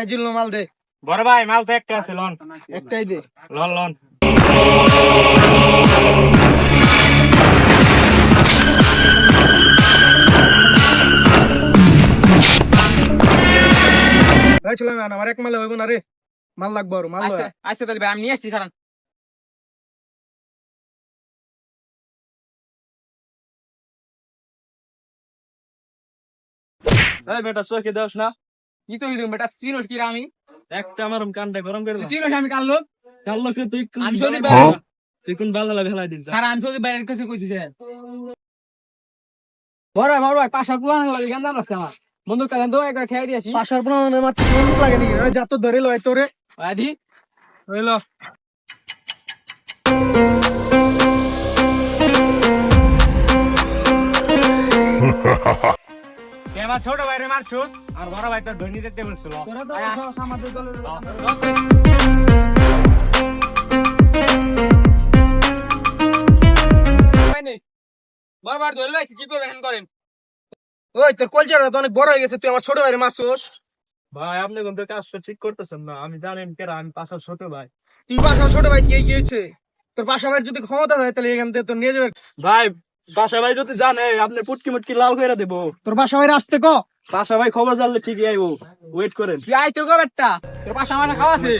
এই জিল্লু মাল দে। বড় ভাই মাল তো একটা আছে, লন একটাই দে। Loan loan. এই ছিল আমার এক মালে হইব না রে, মাল লাগবো আর মাল লয়া। আচ্ছা তাহলে ভাই আমি নিয়ে আসছি কারণ এই বেটা চোখে দাস না, কি তো হইলো বেটা চিনোস কি রে আমি একটা আমার কানটা গরম করে চিনোস আমি কাল লোক কাল্লো কে তুই আমি যদি তুই কোন বালা ফেলাই দিস। সারা আমি যদি বাইরের কাছে কই দিছে বড় ভাই পাশা পুরান লাগে গান জানাস আমার বন্ধু কাল তো একবার খেয়ে দিয়েছি পাশার প্রমাণের মাত্র বন্দুক লাগে নাকি রে? যা তো ধরে লয় তোরে। আদি হইলো আমার ছোট ভাইরে মারছুস আর বড় ভাই তো ধনী যেতে বলছিল। তোরা তো সব আমাদের দলের লোক। বারবার ধরে লাইছি কি করবেন করেন ওই তোর কলচারটা তো অনেক বড় হয়ে গেছে, তুই আমার ছোট ভাইরে মারছস। ভাই আপনি কিন্তু কাজটা ঠিক করতেছেন না, আমি জানেন কেরা আমি পাশার ছোট ভাই। তুই পাশা ছোট ভাই কি হয়েছে? তোর পাশা ভাইয়ের যদি ক্ষমতা থাকে তাহলে এখান থেকে তোর নিয়ে যাবে। ভাই বাসা ভাই যদি জানে আপনি পুটকি মুটকি লাল করে দেবো। তোর বাসা ভাইয়ের আসতে ক। বাসা ভাই খবর জানলে ঠিকই আইবো, ওয়েট করেন। তুই আইতো কবে একটা তোর পাশে আমার খাওয়া আছে